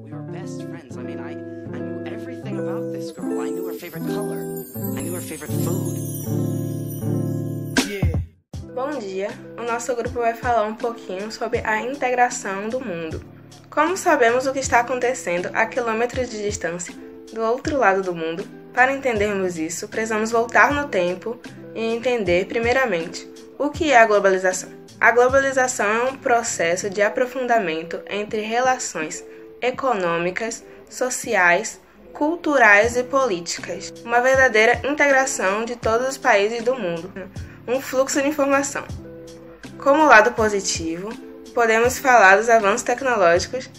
We were best friends. I knew everything about this girl. I knew her favorite color. I knew her favorite food. Bom dia! O nosso grupo vai falar um pouquinho sobre a integração do mundo. Como sabemos o que está acontecendo a quilômetros de distância do outro lado do mundo, para entendermos isso, precisamos voltar no tempo e entender, primeiramente, o que é a globalização. A globalização é um processo de aprofundamento entre relações econômicas, sociais, culturais e políticas. Uma verdadeira integração de todos os países do mundo. Um fluxo de informação. Como lado positivo, podemos falar dos avanços tecnológicos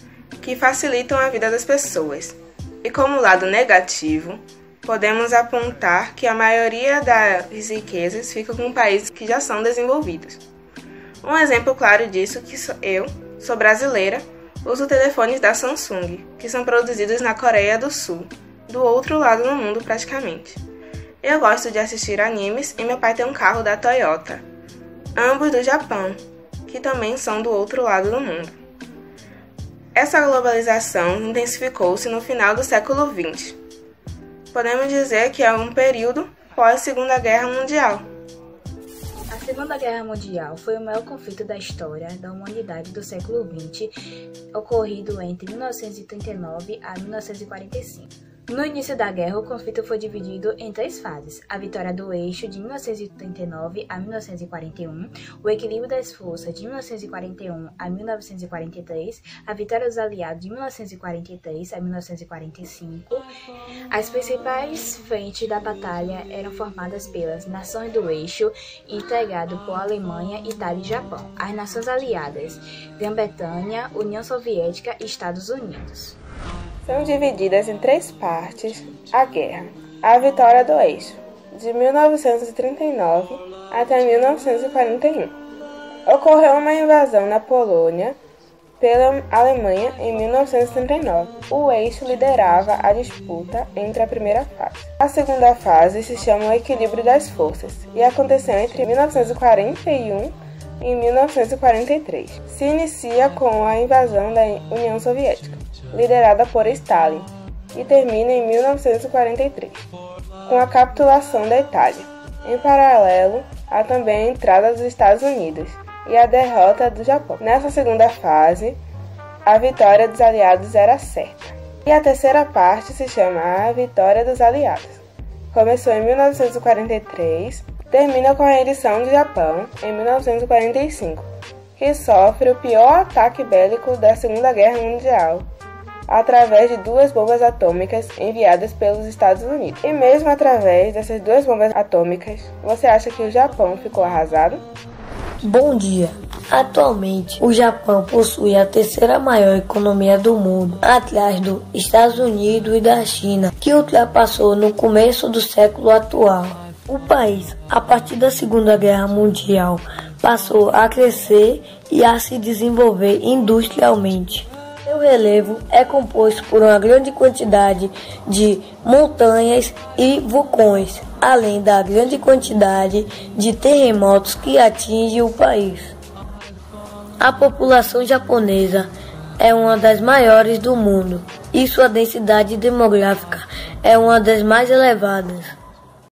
que facilitam a vida das pessoas. E como lado negativo, podemos apontar que a maioria das riquezas fica com países que já são desenvolvidos. Um exemplo claro disso que eu sou brasileira, uso telefones da Samsung, que são produzidos na Coreia do Sul, do outro lado do mundo praticamente. Eu gosto de assistir animes e meu pai tem um carro da Toyota, ambos do Japão, que também são do outro lado do mundo. Essa globalização intensificou-se no final do século XX. Podemos dizer que é um período pós-Segunda Guerra Mundial. A Segunda Guerra Mundial foi o maior conflito da história da humanidade do século XX, ocorrido entre 1939 a 1945. No início da guerra, o conflito foi dividido em 3 fases: a vitória do eixo de 1939 a 1941, o equilíbrio das forças de 1941 a 1943, a vitória dos aliados de 1943 a 1945. As principais frentes da batalha eram formadas pelas nações do eixo, integrado por Alemanha, Itália e Japão, as nações aliadas, Grã-Bretanha, União Soviética e Estados Unidos. São divididas em 3 partes a guerra. A vitória do eixo, de 1939 até 1941. Ocorreu uma invasão na Polônia pela Alemanha em 1939. O eixo liderava a disputa entre a primeira fase. A segunda fase se chama o equilíbrio das forças e aconteceu entre 1941 e 1943. Se inicia com a invasão da União Soviética, liderada por Stalin, e termina em 1943, com a capitulação da Itália. Em paralelo, há também a entrada dos Estados Unidos e a derrota do Japão. Nessa segunda fase, a vitória dos aliados era certa. E a terceira parte se chama a vitória dos aliados. Começou em 1943, termina com a rendição do Japão em 1945, que sofre o pior ataque bélico da Segunda Guerra Mundial, através de 2 bombas atômicas enviadas pelos Estados Unidos. E mesmo através dessas 2 bombas atômicas, você acha que o Japão ficou arrasado? Bom dia! Atualmente, o Japão possui a 3ª maior economia do mundo, atrás dos Estados Unidos e da China, que ultrapassou no começo do século atual. O país, a partir da Segunda Guerra Mundial, passou a crescer e a se desenvolver industrialmente. Seu relevo é composto por uma grande quantidade de montanhas e vulcões, além da grande quantidade de terremotos que atingem o país. A população japonesa é uma das maiores do mundo e sua densidade demográfica é uma das mais elevadas.